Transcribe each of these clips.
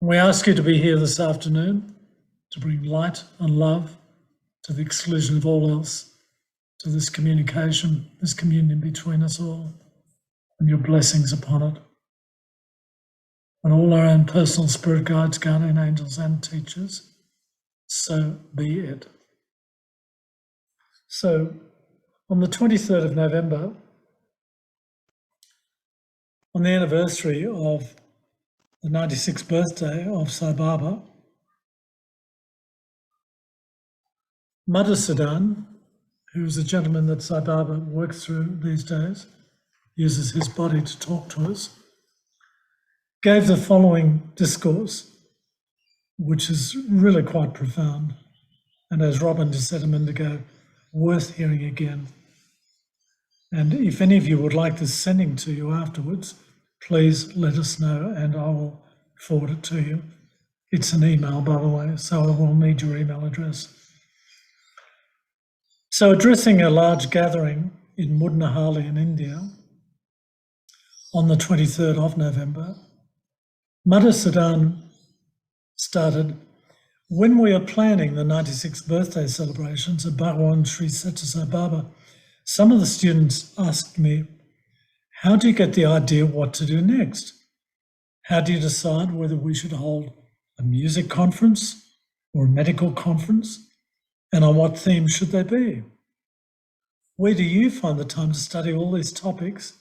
We ask you to be here this afternoon to bring light and love to the exclusion of all else, to this communication, this communion between us all, and your blessings upon it. And all our own personal spirit guides, guardian angels and teachers, so be it. So, on the 23rd of November, on the anniversary of the 96th birthday of Sai Baba, Madhusudan, who is a gentleman that Sai Baba works through these days, uses his body to talk to us, gave the following discourse, which is really quite profound, and as Robin just said a minute ago, worth hearing again. And if any of you would like this sending to you afterwards, please let us know and I will forward it to you. It's an email, by the way, so I will need your email address. So addressing a large gathering in Mudnahalli in India on the 23rd of November, Madhusudan started, when we are planning the 96th birthday celebrations of Bhagwan Sri Satya Sai Baba, some of the students asked me, how do you get the idea what to do next? How do you decide whether we should hold a music conference or a medical conference? And on what theme should they be? Where do you find the time to study all these topics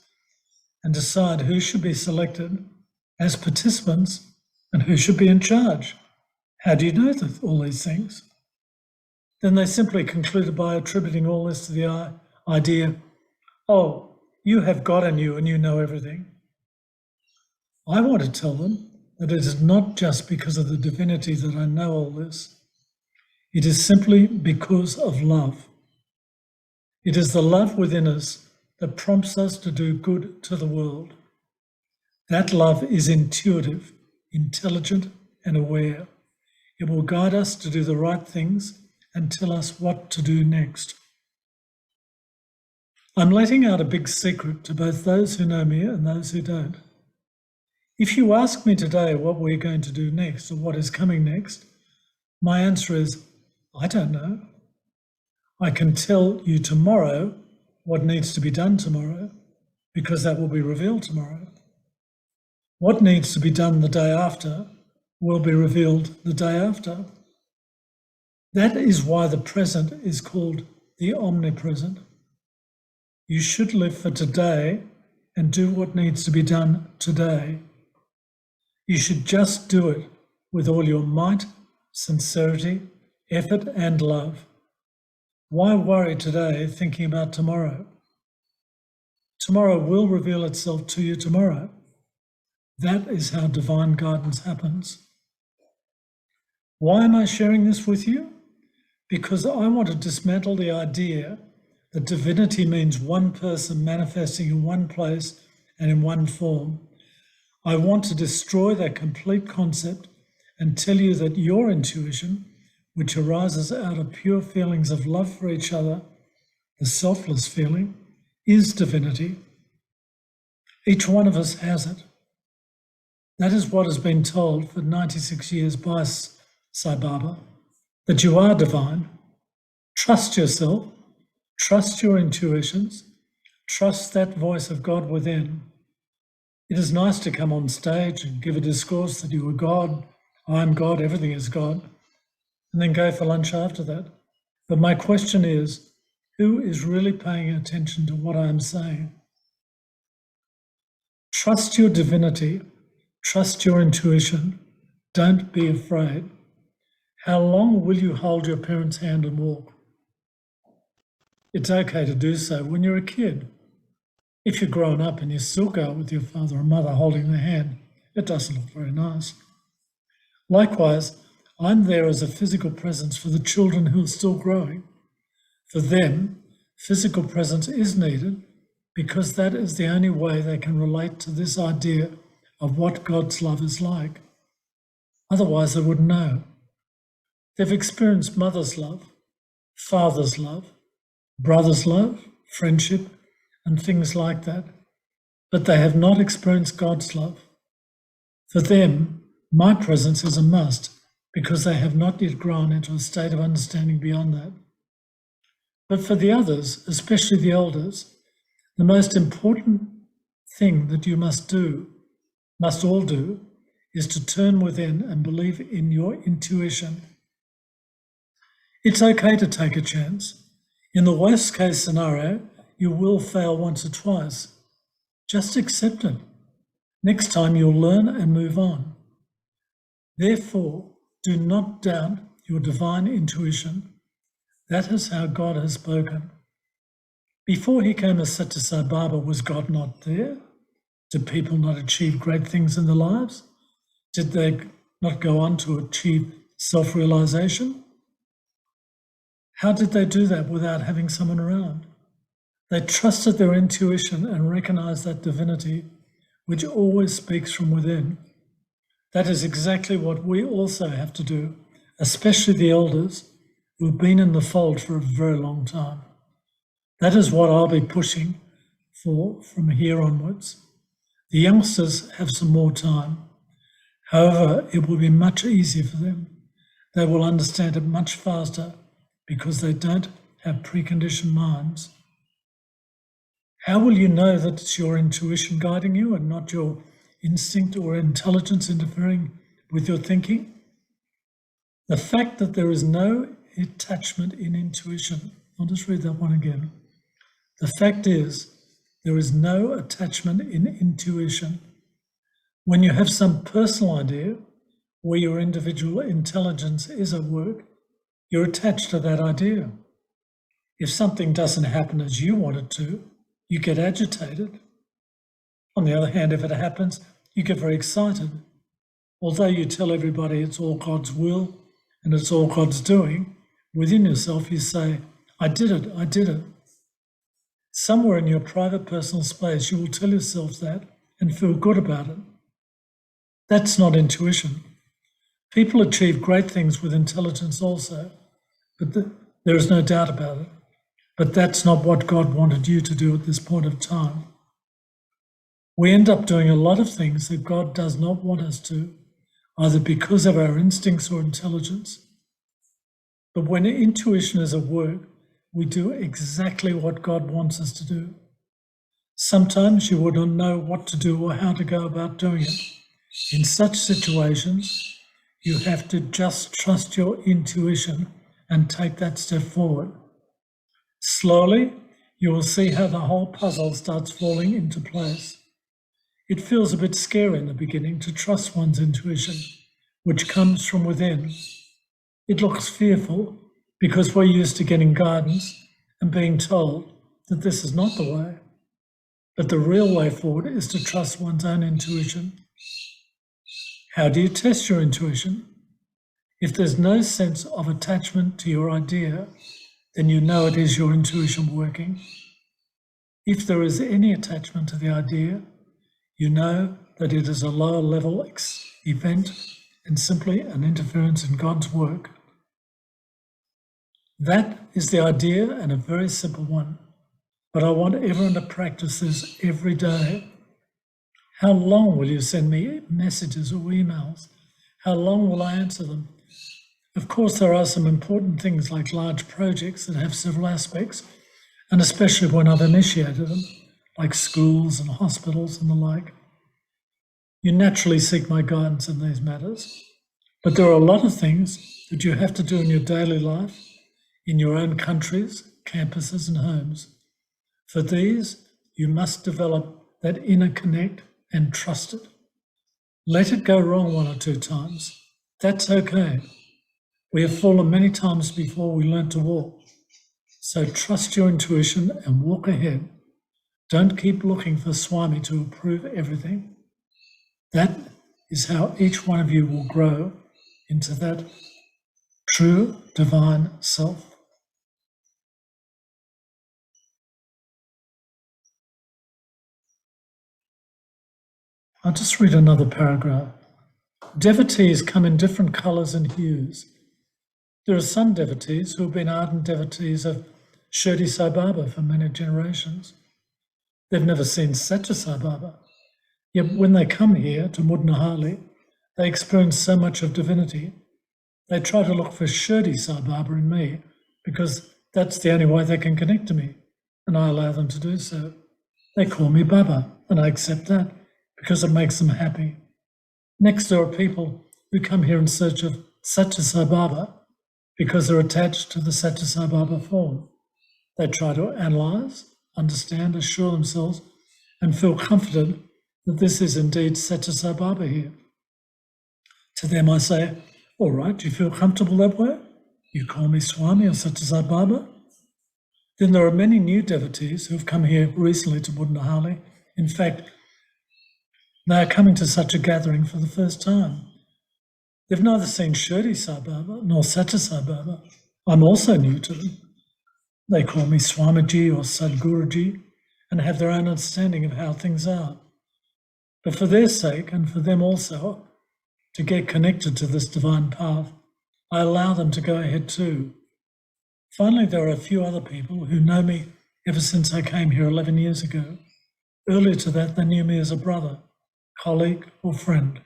and decide who should be selected as participants and who should be in charge? How do you know all these things? Then they simply concluded by attributing all this to the idea, oh, you have God in you and you know everything. I want to tell them that it is not just because of the divinity that I know all this. It is simply because of love. It is the love within us that prompts us to do good to the world. That love is intuitive, intelligent, and aware. It will guide us to do the right things and tell us what to do next. I'm letting out a big secret to both those who know me and those who don't. If you ask me today what we're going to do next or what is coming next, my answer is, I don't know. I can tell you tomorrow what needs to be done tomorrow, because that will be revealed tomorrow. What needs to be done the day after will be revealed the day after. That is why the present is called the omnipresent. You should live for today and do what needs to be done today. You should just do it with all your might, sincerity, effort, and love. Why worry today thinking about tomorrow? Tomorrow will reveal itself to you tomorrow. That is how divine guidance happens. Why am I sharing this with you? Because I want to dismantle the idea that divinity means one person manifesting in one place and in one form. I want to destroy that complete concept and tell you that your intuition, which arises out of pure feelings of love for each other, the selfless feeling, is divinity. Each one of us has it. That is what has been told for 96 years by Sai Baba, that you are divine. Trust yourself, trust your intuitions, trust that voice of God within. It is nice to come on stage and give a discourse that you are God, I am God, everything is God, and then go for lunch after that. But my question is, who is really paying attention to what I am saying? Trust your divinity, trust your intuition, don't be afraid. How long will you hold your parents' hand and walk? It's okay to do so when you're a kid. If you're grown up and you still go out with your father or mother holding their hand, it doesn't look very nice. Likewise, I'm there as a physical presence for the children who are still growing. For them, physical presence is needed because that is the only way they can relate to this idea of what God's love is like. Otherwise, they wouldn't know. They've experienced mother's love, father's love, brother's love, friendship, and things like that, but they have not experienced God's love. For them, My presence is a must because they have not yet grown into a state of understanding beyond that. But for the others, especially the elders, the most important thing that you must all do, is to turn within and believe in your intuition. It's okay to take a chance. In the worst case scenario, you will fail once or twice. Just accept it. Next time you'll learn and move on. Therefore, do not doubt your divine intuition. That is how God has spoken. Before he came as Satya Sai Baba, was God not there? Did people not achieve great things in their lives? Did they not go on to achieve self-realization? How did they do that without having someone around? They trusted their intuition and recognized that divinity, which always speaks from within. That is exactly what we also have to do, especially the elders who've been in the fold for a very long time. That is what I'll be pushing for from here onwards. The youngsters have some more time. However, it will be much easier for them. They will understand it much faster because they don't have preconditioned minds. How will you know that it's your intuition guiding you and not your instinct or intelligence interfering with your thinking? The fact that there is no attachment in intuition. I'll just read that one again. The fact is, there is no attachment in intuition. When you have some personal idea where your individual intelligence is at work, you're attached to that idea. If something doesn't happen as you want it to, you get agitated. On the other hand, if it happens, you get very excited. Although you tell everybody it's all God's will and it's all God's doing, within yourself you say, I did it, I did it. Somewhere in your private personal space, you will tell yourself that and feel good about it. That's not intuition. People achieve great things with intelligence also, but there is no doubt about it. But that's not what God wanted you to do at this point of time. We end up doing a lot of things that God does not want us to, either because of our instincts or intelligence. But when intuition is at work, we do exactly what God wants us to do. Sometimes you would not know what to do or how to go about doing it. In such situations, you have to just trust your intuition and take that step forward. Slowly, you will see how the whole puzzle starts falling into place. It feels a bit scary in the beginning to trust one's intuition, which comes from within. It looks fearful because we're used to getting guidance and being told that this is not the way. But the real way forward is to trust one's own intuition. How do you test your intuition? If there's no sense of attachment to your idea, then you know it is your intuition working. If there is any attachment to the idea, you know that it is a lower level event and simply an interference in God's work. That is the idea, and a very simple one. But I want everyone to practice this every day. How long will you send me messages or emails? How long will I answer them? Of course, there are some important things like large projects that have several aspects, and especially when I've initiated them, like schools and hospitals and the like. You naturally seek my guidance in these matters, but there are a lot of things that you have to do in your daily life, in your own countries, campuses and homes. For these, you must develop that inner connect and trust it. Let it go wrong one or two times. That's okay. We have fallen many times before we learn to walk. So trust your intuition and walk ahead. Don't keep looking for Swami to approve everything. That is how each one of you will grow into that true divine self. I'll just read another paragraph. Devotees come in different colours and hues. There are some devotees who have been ardent devotees of Shirdi Sai Baba for many generations. They've never seen Satya Sai Baba. Yet when they come here to Mudnahali, They experience so much of divinity. They try to look for Shirdi Sai Baba in me because that's the only way they can connect to me, and I allow them to do so. They call me Baba, and I accept that because it makes them happy. Next, there are people who come here in search of Satya Sai Baba because they're attached to the Satya Sai Baba form. They try to analyze, understand, assure themselves, and feel confident that this is indeed Satya Sai Baba here. To them, I say, all right, do you feel comfortable that way? You call me Swami or Satya Sai Baba? Then there are many new devotees who have come here recently to Budnahali. In fact, they are coming to such a gathering for the first time. They've neither seen Shirdi Sai Baba nor Satya Sai Baba. I'm also new to them. They call me Swamiji or Sadguruji and have their own understanding of how things are. But for their sake and for them also, to get connected to this divine path, I allow them to go ahead too. Finally, there are a few other people who know me ever since I came here 11 years ago. Earlier to that, they knew me as a brother, colleague, or friend.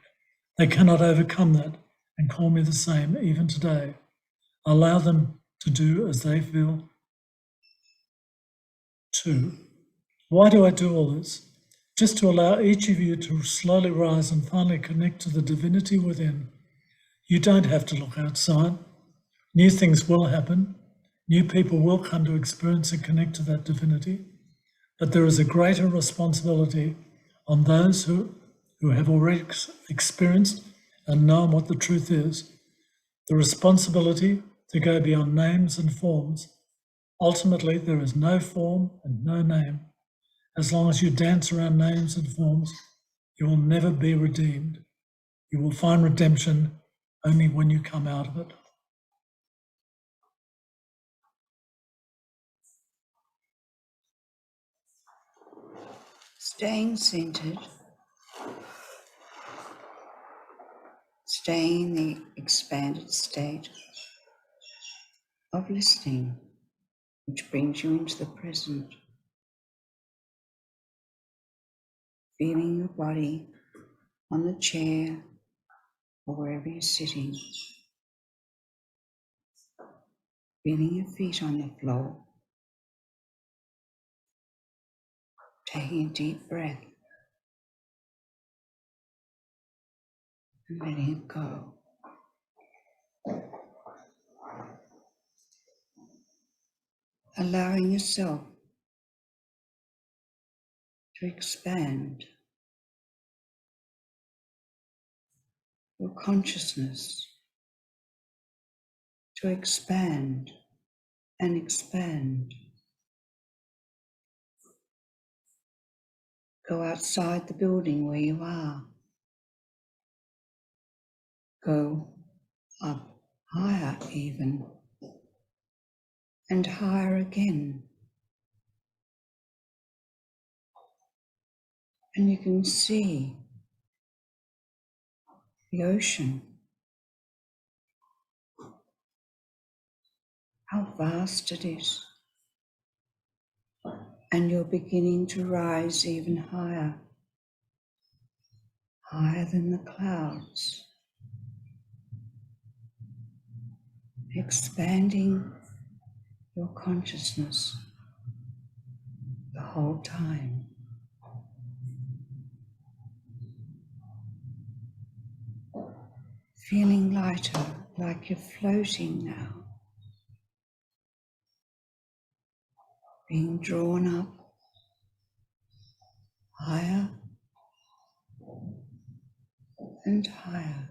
They cannot overcome that and call me the same even today. I allow them to do as they feel too. Why do I do all this? Just to allow each of you to slowly rise and finally connect to the divinity within. You don't have to look outside. New things will happen. New people will come to experience and connect to that divinity. But there is a greater responsibility on those who have already experienced and known what the truth is. The responsibility to go beyond names and forms. Ultimately, there is no form and no name. As long as you dance around names and forms, you will never be redeemed. You will find redemption only when you come out of it. Staying centered, staying in the expanded state of listening, which brings you into the present, feeling your body on the chair or wherever you're sitting, feeling your feet on the floor, taking a deep breath and letting it go. Allowing yourself to expand your consciousness, to expand and expand. Go outside the building where you are. Go up higher even, and higher again. And you can see the ocean, how vast it is. And you're beginning to rise even higher, higher than the clouds, expanding your consciousness the whole time. Feeling lighter, like you're floating now, being drawn up higher and higher,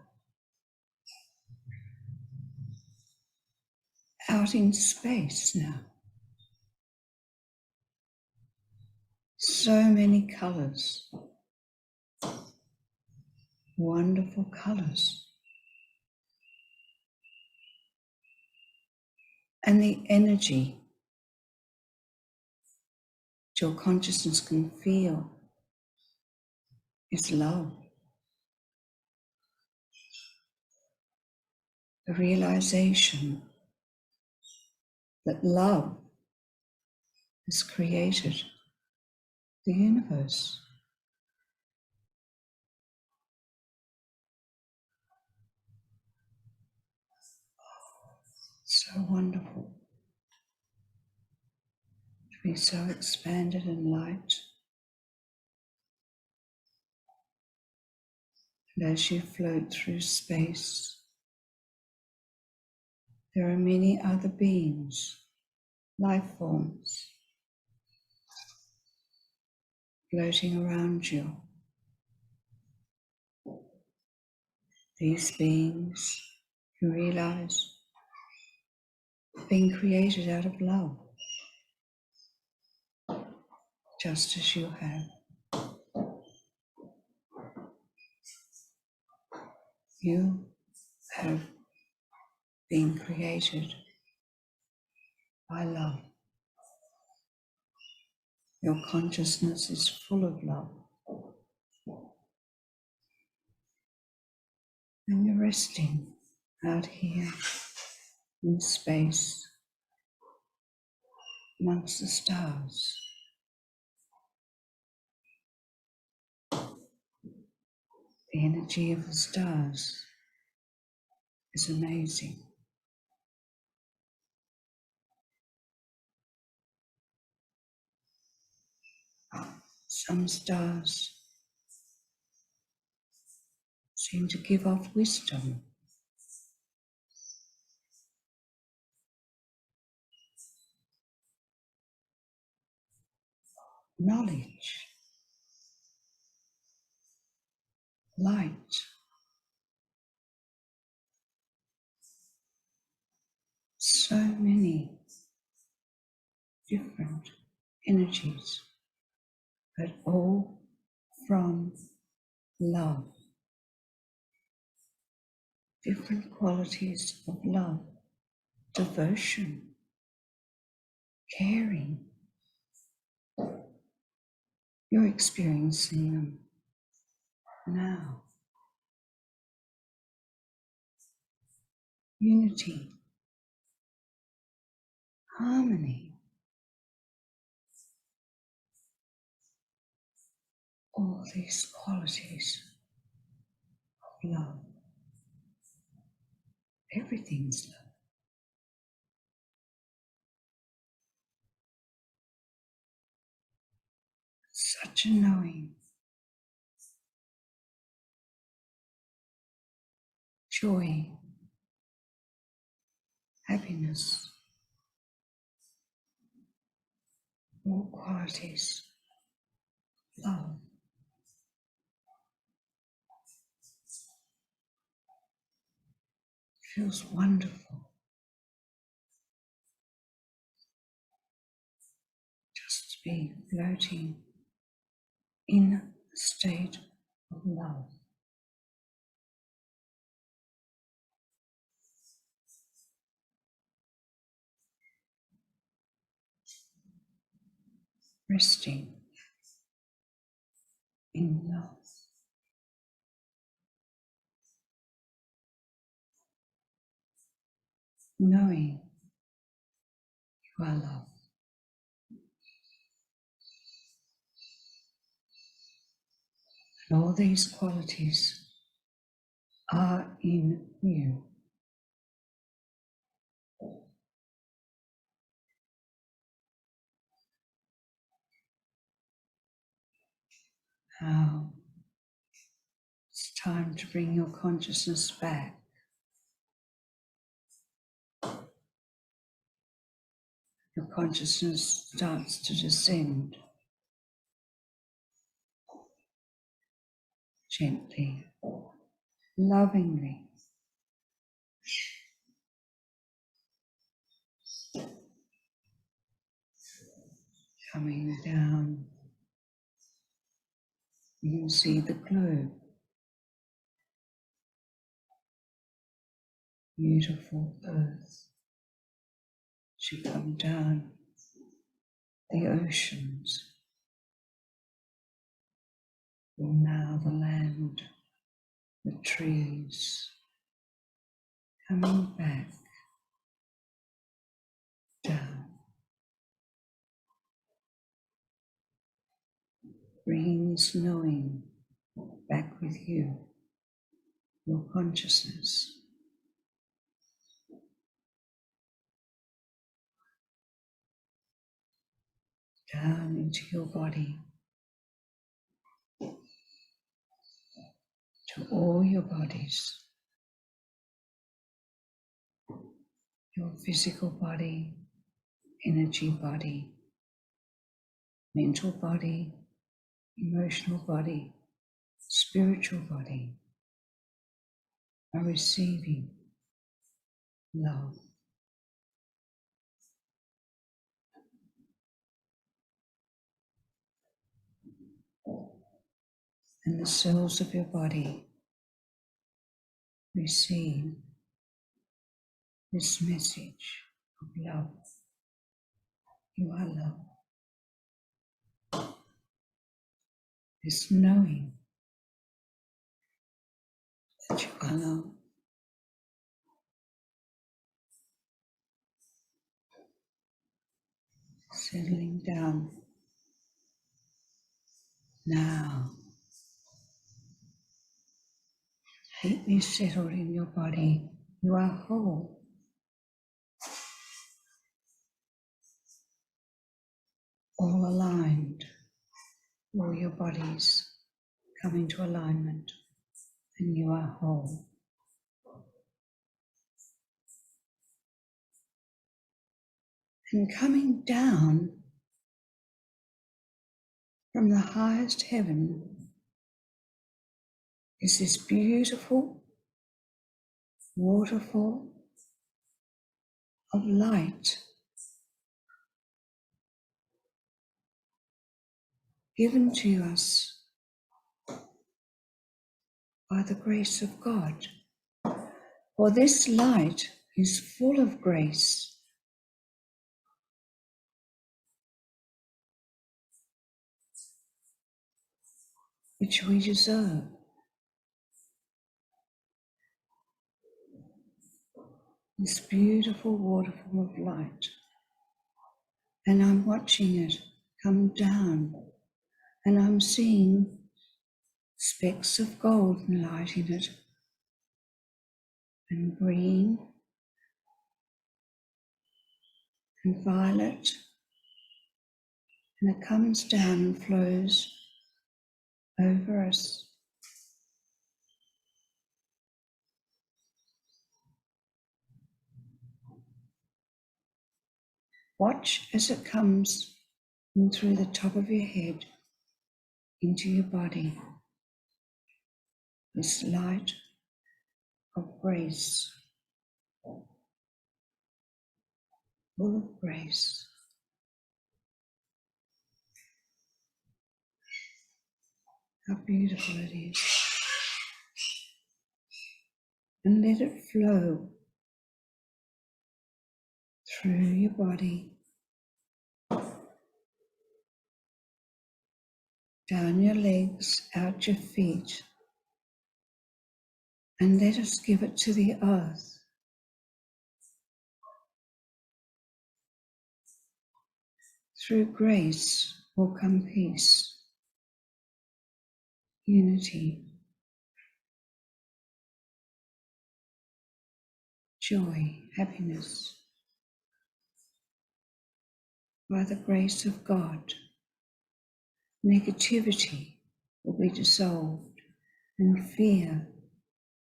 out in space now. So many colors, wonderful colors. And the energy that your consciousness can feel is love. The realization that love has created the universe. so wonderful to be so expanded and light. And as you float through space, there are many other beings, life forms, floating around you. These beings, you realize, are being created out of love, just as you have. You have been created by love. Your consciousness is full of love. And you're resting out here in space amongst the stars. The energy of the stars is amazing. Some stars seem to give off wisdom. Knowledge, light. So many different energies, but all from love. Different qualities of love, devotion, caring. You're experiencing them now. Unity, harmony, all these qualities of love. Everything's love. Such a knowing, joy, happiness, all qualities of love. Feels wonderful. Just to be floating in a state of love. Resting in love. Knowing you are love. And all these qualities are in you. Now it's time to bring your consciousness back. Your consciousness starts to descend gently, lovingly. Coming down, you can see the globe. Beautiful earth. As you come down, the oceans. And now the land, the trees, coming back down, bringing this knowing back with you, your consciousness. down into your body, to all your bodies, your physical body, energy body, mental body, emotional body, spiritual body are receiving love. And the cells of your body receive this message of love. You are love. This knowing that you are love. Settling down now. Deeply settled in your body. You are whole. All aligned. All your bodies come into alignment and you are whole. And coming down from the highest heaven is this beautiful waterfall of light given to us by the grace of God. For this light is full of grace. Which we deserve. This beautiful waterfall of light. And I'm watching it come down, and I'm seeing specks of golden light in it, and green, and violet, and it comes down and flows over us. Watch as it comes in through the top of your head into your body. This light of grace, full of grace. How beautiful it is. And let it flow through your body, down your legs, out your feet, and let us give it to the earth. Through grace will come peace, unity, joy, happiness. By the grace of God, negativity will be dissolved, and fear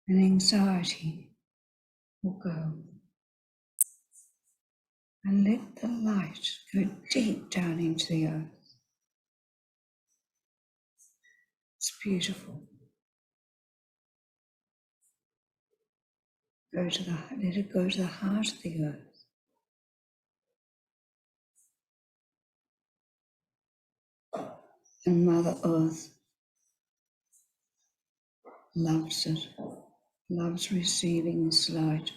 and anxiety will go. And let the light go deep down into the earth. It's beautiful. Let it go to the heart of the earth. And Mother Earth loves it, loves receiving this light.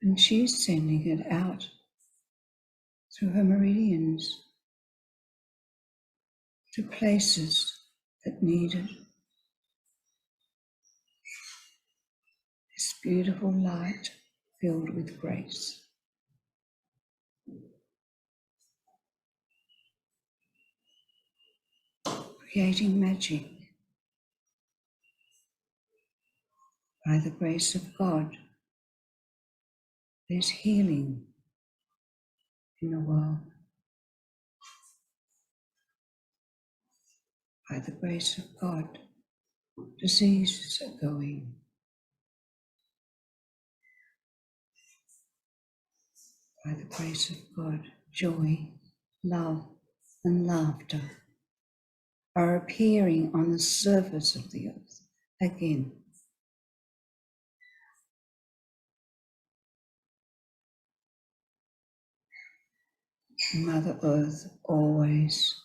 And she's sending it out through her meridians to places that need it. This beautiful light filled with grace. Creating magic by the grace of God There's healing in the world. By the grace of God, diseases are going. By the grace of God, joy, love, and laughter are appearing on the surface of the earth again. Mother Earth always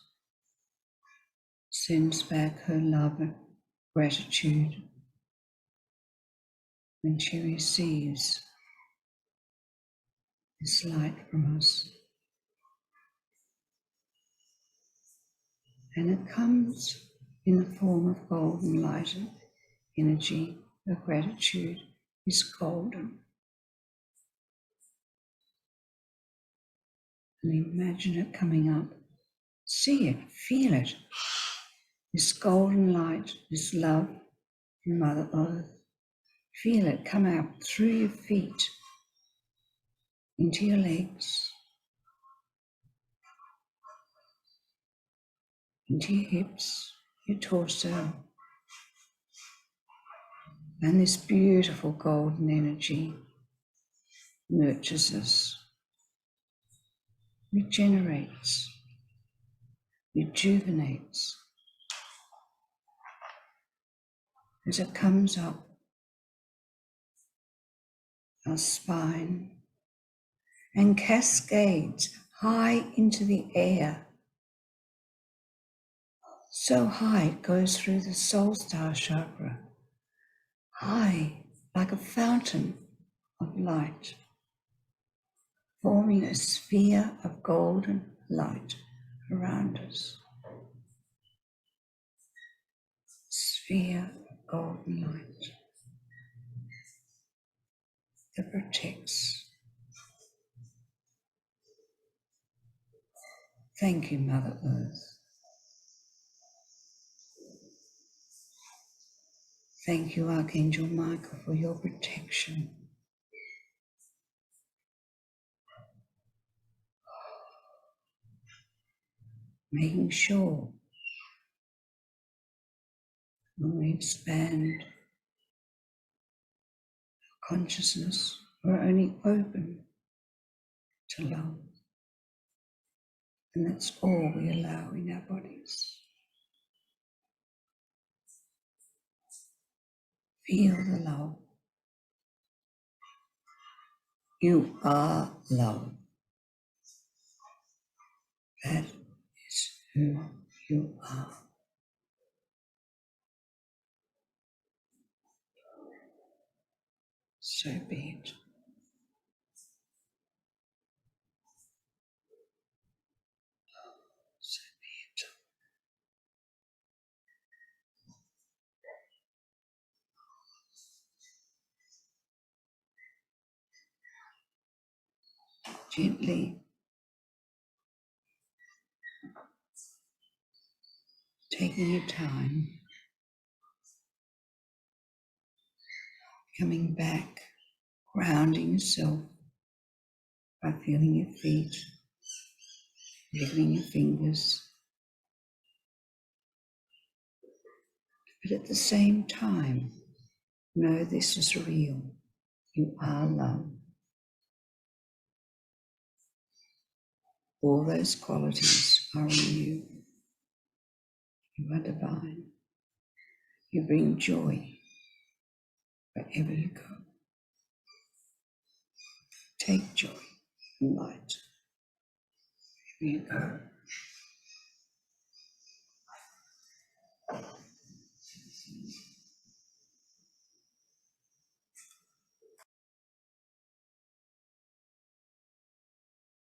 sends back her love and gratitude when she receives this light from us. And it comes in the form of golden light and energy. Her gratitude is golden. And imagine it coming up. See it, feel it. This golden light, this love from Mother Earth. Feel it come out through your feet, into your legs, into your hips, your torso. And this beautiful golden energy nurtures us, regenerates, rejuvenates. As it comes up our spine and cascades high into the air, so high it goes through the soul star chakra, high like a fountain of light, forming a sphere of golden light around us. Sphere of golden light that protects. Thank you, Mother Earth. Thank you, Archangel Michael, for your protection. Making sure when we expand our consciousness, we're only open to love. And that's all we allow in our bodies. Feel the love. You are love. That is who you are. So be it. So be it. Gently taking your time, coming back, grounding yourself by feeling your feet, wiggling your fingers. But at the same time, know this is real. You are love. All those qualities are in you. You are divine. You bring joy wherever you go. Take joy and light wherever you go.